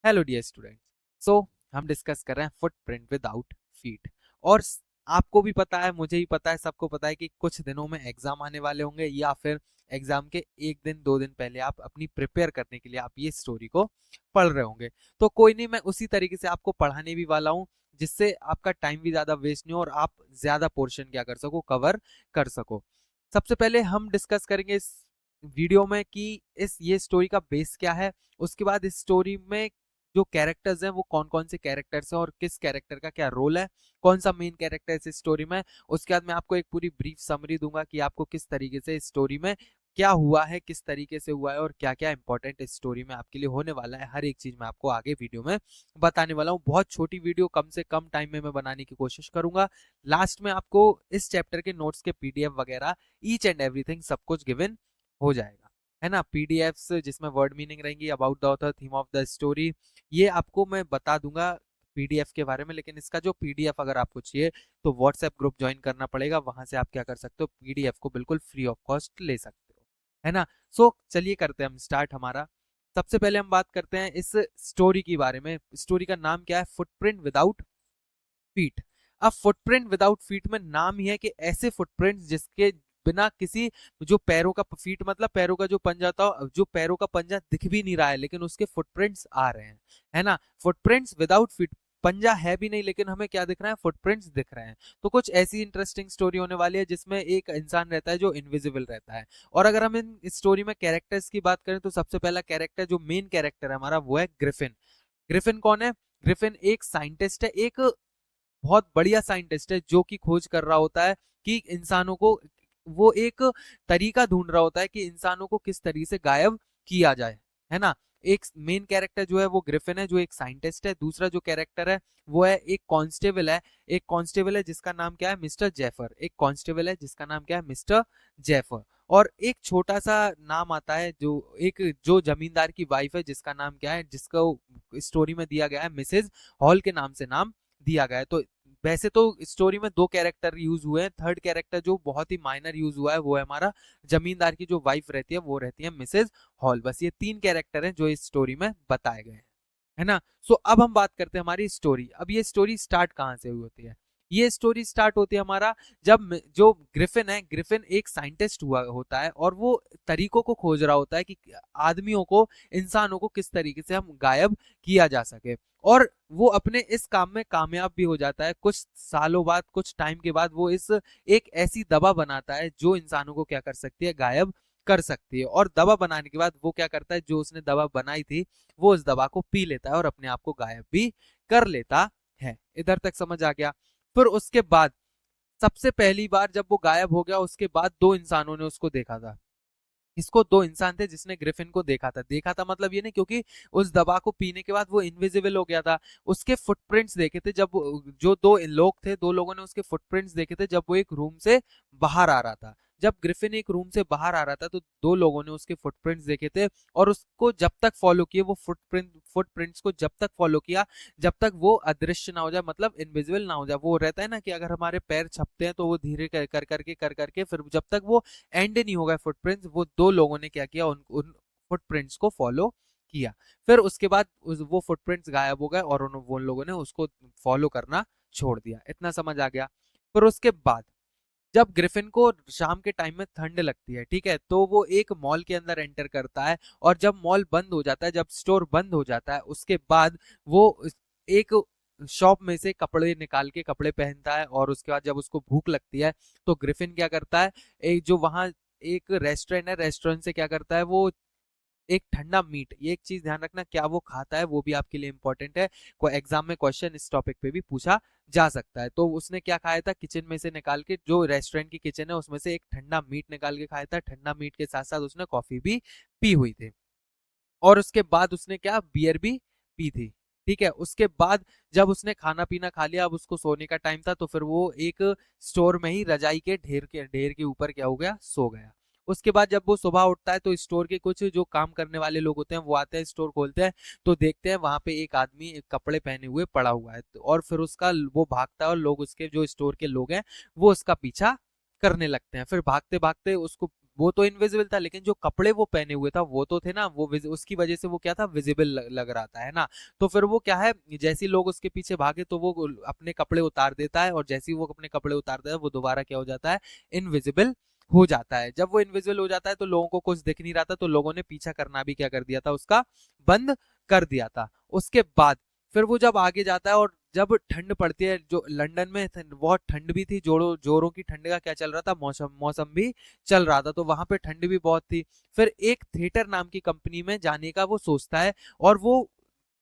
Hello dear students. सो हम discuss कर रहे हैं फुटप्रिंट विदाउट फीट। और आपको भी पता है, मुझे भी पता है, सबको पता है कि कुछ दिनों में एग्जाम आने वाले होंगे या फिर एग्जाम के एक दिन दो दिन पहले आप अपनी प्रिपेयर करने के लिए आप ये स्टोरी को पढ़ रहे होंगे। तो कोई नहीं, मैं उसी तरीके से आपको पढ़ाने भी वाला हूँ जिससे आपका टाइम भी ज्यादा वेस्ट नहीं हो और आप ज्यादा पोर्शन क्या कर सको, कवर कर सको। सबसे पहले हम डिस्कस करेंगे इस वीडियो में कि इस ये स्टोरी का बेस क्या है। उसके बाद इस स्टोरी में जो कैरेक्टर्स हैं वो कौन कौन से कैरेक्टर्स हैं और किस कैरेक्टर का क्या रोल है, कौन सा मेन कैरेक्टर है इस स्टोरी में। उसके बाद मैं आपको एक पूरी ब्रीफ समरी दूंगा कि आपको किस तरीके से इस स्टोरी में क्या हुआ है, किस तरीके से हुआ है और क्या क्या इंपॉर्टेंट इस स्टोरी में आपके लिए होने वाला है। हर एक चीज मैं आपको आगे वीडियो में बताने वाला हूँ। बहुत छोटी वीडियो, कम से कम टाइम में मैं बनाने की कोशिश करूंगा। लास्ट में आपको इस चैप्टर के नोट्स के पीडीएफ वगैरह ईच एंड एवरीथिंग सब कुछ गिवन हो जाएगा, है ना। पीडीएफ्स जिसमें वर्ड मीनिंग रहेंगी, about the author, theme of the story, ये आपको मैं बता दूंगा पीडीएफ के बारे में। लेकिन इसका जो पीडीएफ अगर आपको चाहिए तो व्हाट्सएप ग्रुप ज्वाइन करना पड़ेगा, वहां से आप क्या कर सकते हो, पीडीएफ को बिल्कुल फ्री ऑफ कॉस्ट ले सकते हो, है ना। सो चलिए करते हैं हम स्टार्ट हमारा। सबसे पहले हम बात करते हैं इस स्टोरी के बारे में। स्टोरी का नाम क्या है, फुटप्रिंट विदाउट फीट। अब फुटप्रिंट विदाउट फीट में नाम ही है कि ऐसे फुटप्रिंट जिसके बिना किसी, जो पैरों का फीट मतलब पैरों का जो पंजा था, जो पैरों का पंजा दिख भी नहीं रहा है लेकिन उसके फुटप्रिंट्स आ रहे हैं, है ना। फुटप्रिंट्स विदाउट फीट, पंजा है भी नहीं लेकिन हमें क्या दिख रहा है, फुटप्रिंट्स दिख रहे हैं। तो कुछ ऐसी इंटरेस्टिंग स्टोरी होने वाली है जिसमें एक इंसान रहता है जो इनविजिबल रहता है। और अगर हम इन स्टोरी में कैरेक्टर्स की बात करें तो सबसे पहला कैरेक्टर, जो मेन कैरेक्टर है हमारा, वो है ग्रिफिन। ग्रिफिन कौन है? ग्रिफिन एक साइंटिस्ट है, एक बहुत बढ़िया साइंटिस्ट है जो कि खोज कर रहा होता है कि इंसानों को, वो एक तरीका ढूंढ रहा होता है कि इंसानों को किस तरीके से गायब किया जाए, है ना। एक मेन कैरेक्टर जो है वो ग्रिफिन है जो एक साइंटिस्ट है। दूसरा जो कैरेक्टर है वो है एक कांस्टेबल है। एक कांस्टेबल है जिसका नाम क्या है, मिस्टर जेफर। एक कांस्टेबल है जिसका नाम क्या है, मिस्टर जेफर। और एक छोटा सा नाम आता है जो एक जो जमींदार की वाइफ है जिसका नाम क्या है, जिसको स्टोरी में दिया गया है मिसेज हॉल के नाम से नाम दिया गया है। तो वैसे तो स्टोरी में दो कैरेक्टर यूज हुए हैं, थर्ड कैरेक्टर जो बहुत ही माइनर यूज हुआ है वो है हमारा जमींदार की जो वाइफ रहती है वो रहती है मिसेज हॉल। बस ये तीन कैरेक्टर हैं जो इस स्टोरी में बताए गए हैं, है ना। सो अब हम बात करते हैं हमारी स्टोरी। अब ये स्टोरी स्टार्ट कहाँ से हुई होती है? ये स्टोरी स्टार्ट होती है हमारा जब जो ग्रिफिन है, ग्रिफिन एक साइंटिस्ट हुआ होता है और वो तरीकों को खोज रहा होता है कि आदमियों को, इंसानों को किस तरीके से हम गायब किया जा सके। और वो अपने इस काम में कामयाब भी हो जाता है। कुछ सालों बाद, कुछ टाइम के बाद वो इस एक ऐसी दवा बनाता है जो इंसानों को क्या कर सकती है, गायब कर सकती है। और दवा बनाने के बाद वो क्या करता है, जो उसने दवा बनाई थी वो उस दवा को पी लेता है और अपने आप को गायब भी कर लेता है। इधर तक समझ आ गया? फिर उसके बाद सबसे पहली बार जब वो गायब हो गया उसके बाद दो इंसानों ने उसको देखा था। इसको दो इंसान थे जिसने ग्रिफिन को देखा था। देखा था मतलब ये नहीं क्योंकि उस दवा को पीने के बाद वो इनविजिबल हो गया था। उसके फुटप्रिंट्स देखे थे जब जो दो लोग थे, दो लोगों ने उसके फुटप्रिंट्स देखे थे जब वो एक रूम से बाहर आ रहा था। जब ग्रिफिन एक रूम से बाहर आ रहा था तो दो लोगों ने उसके फुटप्रिंट्स देखे थे और उसको जब तक फॉलो किए, वो फुटप्रिंट्स को जब तक फॉलो किया जब तक वो अदृश्य ना हो जाए, मतलब इनविजिबल ना हो जाए। वो रहता है ना कि अगर हमारे पैर छपते हैं तो वो धीरे कर करके फिर जब तक वो एंड नहीं होगा फुटप्रिंट्स, वो दो लोगों ने क्या किया, उन फुटप्रिंट्स को फॉलो किया। फिर उसके बाद वो फुटप्रिंट्स गायब हो गए और वो लोगों ने उसको फॉलो करना छोड़ दिया। इतना समझ आ गया? फिर उसके बाद जब ग्रिफिन को शाम के टाइम में ठंड लगती है, ठीक है, तो वो एक मॉल के अंदर एंटर करता है। और जब मॉल बंद हो जाता है, जब स्टोर बंद हो जाता है, उसके बाद वो एक शॉप में से कपड़े निकाल के कपड़े पहनता है। और उसके बाद जब उसको भूख लगती है तो ग्रिफिन क्या करता है, एक जो वहां एक रेस्टोरेंट है, रेस्टोरेंट से क्या करता है, वो एक ठंडा मीट, ये एक चीज ध्यान रखना क्या वो खाता है, वो भी आपके लिए इंपॉर्टेंट है। कोई एग्जाम में क्वेश्चन इस टॉपिक पे भी पूछा जा सकता है। तो उसने क्या खाया था, किचन में से निकाल के, जो रेस्टोरेंट की किचन है उसमें से एक ठंडा मीट निकाल के खाया था। ठंडा मीट के साथ साथ उसने कॉफी भी पी हुई थी। और उसके बाद उसने क्या, बियर भी पी थी। ठीक है, उसके बाद जब उसने खाना पीना खा लिया, अब उसको सोने का टाइम था, तो फिर वो एक स्टोर में ही रजाई के ढेर के ऊपर क्या हो गया, सो गया। उसके बाद जब वो सुबह उठता है तो स्टोर के कुछ जो काम करने वाले लोग होते हैं वो आते हैं, स्टोर खोलते हैं, तो देखते हैं वहां पे एक आदमी एक कपड़े पहने हुए पड़ा हुआ है। और फिर उसका वो भागता है और लोग, उसके जो स्टोर के लोग हैं वो उसका पीछा करने लगते हैं। फिर भागते भागते उसको वो तो इनविजिबल था, लेकिन जो कपड़े वो पहने हुए था वो तो थे ना, वो उसकी वजह से वो क्या था, विजिबल लग रहा था, है ना। तो फिर वो क्या है, जैसे ही लोग उसके पीछे भागे तो वो अपने कपड़े उतार देता है, और जैसे ही वो अपने कपड़े उतारता है वो दोबारा क्या हो जाता है, इनविजिबल हो जाता है। जब वो इनविजिबल हो जाता है तो लोगों को कुछ दिख नहीं रहा था, तो लोगों ने पीछा करना भी क्या कर दिया था, उसका बंद कर दिया था। उसके बाद फिर वो जब आगे जाता है, और जब ठंड पड़ती है, जो लंदन में बहुत ठंड भी थी, जोरों जोरों की ठंड का क्या चल रहा था, मौसम मौसम भी चल रहा था, तो वहां पे ठंड भी बहुत थी। फिर एक थिएटर नाम की कंपनी में जाने का वो सोचता है, और वो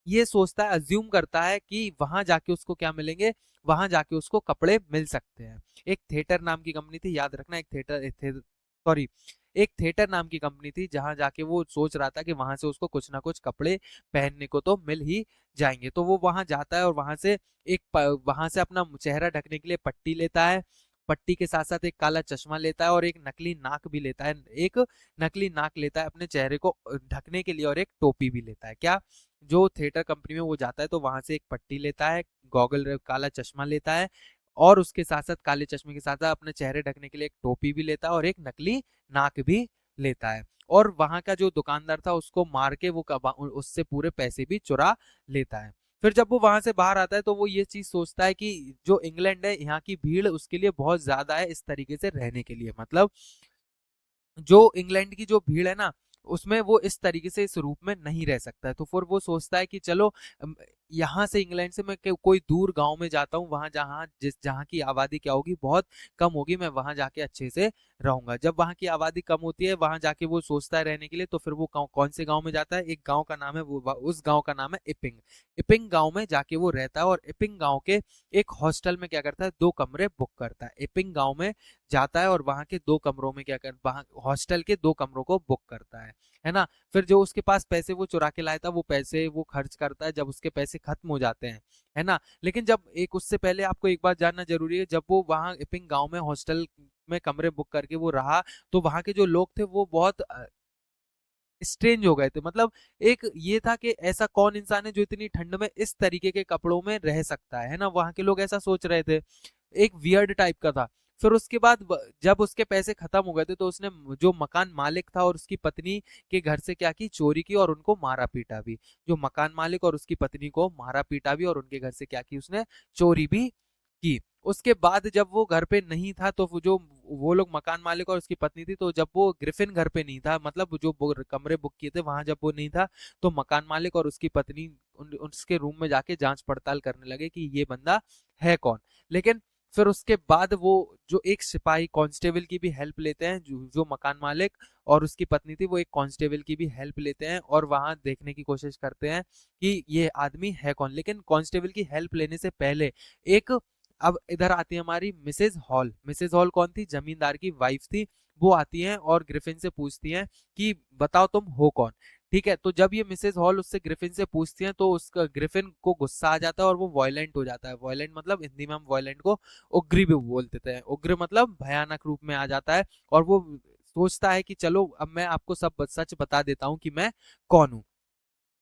ये सोचता है, अज्यूम करता है कि वहां जाके उसको क्या मिलेंगे, वहां जाके उसको कपड़े मिल सकते हैं। एक थिएटर नाम की कंपनी थी, याद रखना, सॉरी, एक थिएटर नाम की कंपनी थी, जहां जाके वो सोच रहा था कि वहां से उसको कुछ ना कुछ कपड़े पहनने को तो मिल ही जाएंगे। तो वो वहां जाता है, और वहां से अपना चेहरा ढकने के लिए पट्टी लेता है। पट्टी के साथ साथ एक काला चश्मा लेता है, और एक नकली नाक भी लेता है। एक नकली नाक लेता है अपने चेहरे को ढकने के लिए, और एक टोपी भी लेता है। क्या, जो थिएटर कंपनी में वो जाता है तो वहां से एक पट्टी लेता है, गॉगल काला चश्मा लेता है, और उसके साथ साथ काले चश्मे के साथ साथ अपने चेहरे ढकने के लिए एक टोपी भी लेता है, और एक नकली नाक भी लेता है। और वहां का जो दुकानदार था उसको मार के वो उससे पूरे पैसे भी चुरा लेता है। फिर जब वो वहां से बाहर आता है तो वो ये चीज सोचता है कि जो इंग्लैंड है, यहाँ की भीड़ उसके लिए बहुत ज्यादा है इस तरीके से रहने के लिए, मतलब जो इंग्लैंड की जो भीड़ है ना, उसमें वो इस तरीके से इस रूप में नहीं रह सकता है। तो फिर वो सोचता है कि चलो, यहाँ से इंग्लैंड से मैं कोई दूर गांव में जाता हूँ, वहां जहाँ की आबादी क्या होगी, बहुत कम होगी, मैं वहां जाके अच्छे से रहूंगा। जब वहां की आबादी कम होती है, वहां जाके वो सोचता है रहने के लिए, तो फिर वो कौन से गाँव में जाता है, एक गाँव का नाम है, उस गाँव का नाम है इपिंग। इपिंग गाँव में जाके वो रहता है, और इपिंग गाँव के एक हॉस्टल में क्या करता है, 2 कमरे बुक करता है। इपिंग गाँव में जाता है, और वहां के 2 कमरों में वहां हॉस्टल के 2 कमरों को बुक करता है ना। फिर जो उसके पास पैसे वो चुरा के लाया था, वो पैसे वो खर्च करता है, जब उसके पैसे खत्म हो जाते हैं, है ना। लेकिन जब एक उससे पहले आपको एक बात जानना जरूरी है, जब वो वहां इपिंग गांव में हॉस्टल में कमरे बुक करके वो रहा, तो वहां के जो लोग थे वो बहुत स्ट्रेंज हो गए थे। मतलब एक ये था कि ऐसा कौन इंसान है जो इतनी ठंड में इस तरीके के कपड़ों में रह सकता है ना, वहां के लोग ऐसा सोच रहे थे। एक वियर्ड टाइप का था। फिर उसके बाद जब उसके पैसे खत्म हो गए थे, तो उसने जो मकान मालिक था और उसकी पत्नी के घर से क्या की, चोरी की, और उनको मारा पीटा भी। जो मकान मालिक और उसकी पत्नी को मारा पीटा भी, और उनके घर से क्या की, उसने चोरी भी की। उसके बाद जब वो घर पे नहीं था, तो वो लोग मकान मालिक और उसकी पत्नी थी, तो जब वो ग्रिफिन घर पे नहीं था, मतलब जो कमरे बुक किए थे वहां जब वो नहीं था, तो मकान मालिक और उसकी पत्नी उसके रूम में जाके जांच पड़ताल करने लगे कि ये बंदा है कौन। लेकिन फिर उसके बाद वो जो एक सिपाही कांस्टेबल की भी हेल्प लेते हैं, जो मकान मालिक और उसकी पत्नी थी, वो एक कांस्टेबल की भी हेल्प लेते हैं, और वहां देखने की कोशिश करते हैं कि ये आदमी है कौन। लेकिन कांस्टेबल की हेल्प लेने से पहले एक अब इधर आती है हमारी मिसेज हॉल। मिसेज हॉल कौन थी, जमींदार की वाइफ थी। वो आती हैं और ग्रिफिन से पूछती हैं कि बताओ तुम हो कौन। ठीक है, तो जब ये मिसेज हॉल उससे ग्रिफिन से पूछती हैं, तो उसका ग्रिफिन को गुस्सा आ जाता है, और वो वॉयलेंट हो जाता है। वॉयलेंट मतलब हिंदी में हम वॉयलेंट को उग्र भी बोल देते हैं। उग्र मतलब भयानक रूप में आ जाता है, और वो सोचता है कि चलो अब मैं आपको सब सच बता देता हूँ कि मैं कौन हूँ।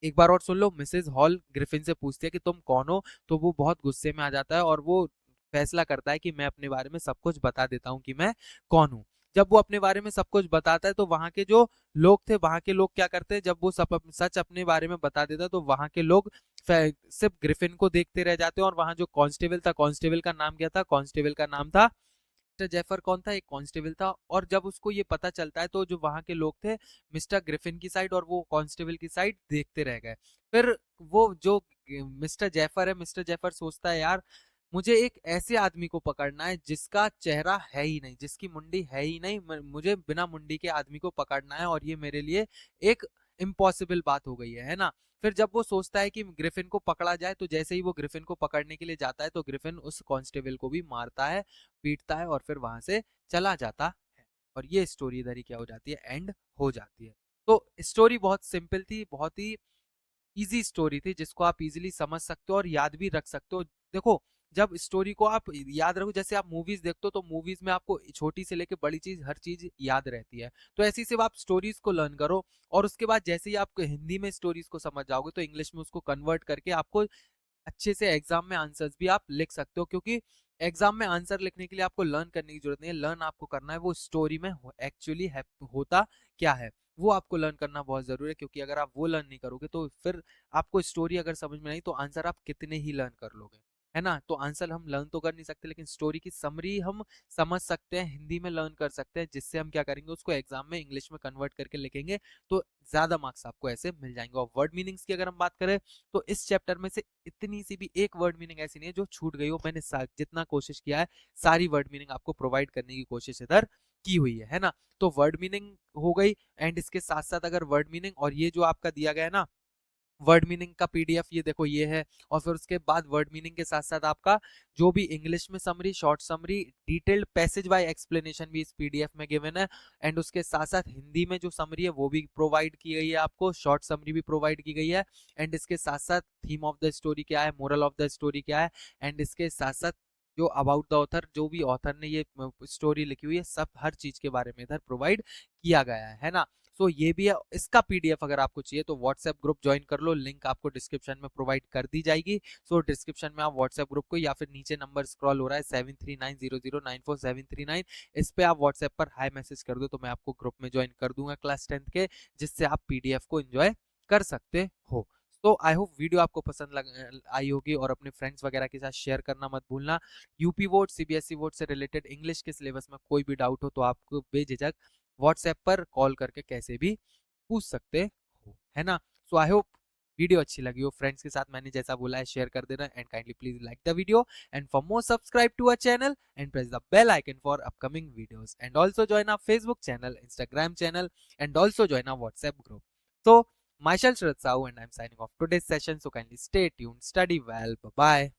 एक बार और सुन लो, मिसेज हॉल ग्रिफिन से पूछती है कि तुम कौन हो, तो वो बहुत गुस्से में आ जाता है, और वो फैसला करता है कि मैं अपने बारे में सब कुछ बता देता हूँ कि मैं कौन हूँ। जब वो अपने बारे में सब कुछ बताता है, तो वहां के जो लोग थे, वहां के लोग क्या करते हैं, जब वो सब सच अपने बारे में बता देता है, तो वहां के लोग सिर्फ ग्रिफिन को देखते रह जाते हैं। और वहां जो कांस्टेबल था, कांस्टेबल का नाम क्या था, कांस्टेबल का नाम था मिस्टर जेफर। कौन था, एक कांस्टेबल था। और जब उसको ये पता चलता है, तो जो वहां के लोग थे, मिस्टर ग्रिफिन की साइड और वो कांस्टेबल की साइड देखते रह गए। फिर वो जो मिस्टर जेफर है, मिस्टर जेफर सोचता है, यार मुझे एक ऐसे आदमी को पकड़ना है जिसका चेहरा है ही नहीं, जिसकी मुंडी है ही नहीं। मुझे बिना मुंडी के आदमी को पकड़ना है, और ये मेरे लिए एक इम्पॉसिबल बात हो गई है ना। फिर जब वो सोचता है कि ग्रिफिन को पकड़ा जाए, तो जैसे ही वो ग्रिफिन को पकड़ने के लिए जाता है, तो ग्रिफिन उस कांस्टेबल को भी मारता है, पीटता है, और फिर वहां से चला जाता है। और ये स्टोरी इधर ही क्या हो जाती है, एंड हो जाती है। तो स्टोरी बहुत सिंपल थी, बहुत ही इजी स्टोरी थी, जिसको आप इजीली समझ सकते हो और याद भी रख सकते हो। देखो, जब स्टोरी को आप याद रखो, जैसे आप मूवीज देखते हो, तो मूवीज में आपको छोटी से लेके बड़ी चीज, हर चीज याद रहती है। तो ऐसी सिर्फ आप स्टोरीज को लर्न करो, और उसके बाद जैसे ही आप हिंदी में स्टोरीज को समझ जाओगे, तो इंग्लिश में उसको कन्वर्ट करके आपको अच्छे से एग्जाम में आंसर्स भी आप लिख सकते हो। क्योंकि एग्जाम में आंसर लिखने के लिए आपको लर्न करने की जरूरत नहीं है, लर्न आपको करना है वो स्टोरी में एक्चुअली होता क्या है, वो आपको लर्न करना बहुत जरूरी है। क्योंकि अगर आप वो लर्न नहीं करोगे तो फिर आपको स्टोरी अगर समझ में नहीं तो आंसर आप कितने ही लर्न कर लोगे, है ना। तो आंसर हम लर्न तो कर नहीं सकते, लेकिन स्टोरी की समरी हम समझ सकते हैं, हिंदी में लर्न कर सकते हैं, जिससे हम क्या करेंगे उसको एग्जाम में इंग्लिश में कन्वर्ट करके लिखेंगे तो ज्यादा मार्क्स आपको ऐसे मिल जाएंगे। और वर्ड मीनिंग्स की अगर हम बात करें तो इस चैप्टर में से इतनी सी भी एक वर्ड मीनिंग ऐसी नहीं है जो छूट गई हो। मैंने जितना कोशिश किया है सारी वर्ड मीनिंग आपको प्रोवाइड करने की कोशिश इधर की हुई है ना। तो वर्ड मीनिंग हो गई, एंड इसके साथ साथ अगर वर्ड मीनिंग और ये जो आपका दिया गया है ना वर्ड मीनिंग का पीडीएफ, ये देखो ये है। और फिर उसके बाद वर्ड मीनिंग के साथ साथ आपका जो भी इंग्लिश में summary, short summary, detailed passage by explanation भी इस पीडीएफ में गिवन है। एंड उसके साथ साथ हिंदी में जो समरी है वो भी प्रोवाइड की गई है, आपको शॉर्ट समरी भी प्रोवाइड की गई है। एंड इसके साथ साथ थीम ऑफ द स्टोरी क्या है, मोरल ऑफ द स्टोरी क्या है, एंड इसके साथ साथ जो अबाउट द ऑथर, जो भी ऑथर ने ये स्टोरी लिखी हुई है, सब हर चीज के बारे में इधर प्रोवाइड किया गया है ना। सो ये भी है। इसका पीडीएफ अगर आपको चाहिए तो व्हाट्सएप ग्रुप ज्वाइन कर लो, लिंक आपको डिस्क्रिप्शन में प्रोवाइड कर दी जाएगी। सो डिस्क्रिप्शन में आप व्हाट्सएप ग्रुप को, या फिर नीचे नंबर स्क्रॉल हो रहा है 7390094739, इस पे आप व्हाट्सएप पर हाई मैसेज कर दो तो मैं आपको ग्रुप में ज्वाइन कर दूंगा क्लास 10th के, जिससे आप पीडीएफ को एंजॉय कर सकते हो। तो आई होप वीडियो आपको पसंद आई होगी, और अपने फ्रेंड्स वगैरह के साथ शेयर करना मत भूलना। यूपी बोर्ड, सीबीएसई बोर्ड से रिलेटेड इंग्लिश के सिलेबस में कोई भी डाउट हो तो आपको बेझिझक व्हाट्सएप पर कॉल करके कैसे भी पूछ सकते हो, है ना। सो आई होप वीडियो अच्छी लगी हो, फ्रेंड्स के साथ मैंने जैसा बोला है शेयर कर देना, and kindly please like the video, and for more subscribe to our channel and press the bell icon for upcoming videos, and also join our Facebook channel, Instagram channel, and also join our WhatsApp group. So myself Sharad Sahu and I'm signing off today's session, so kindly stay tuned, study well, bye bye.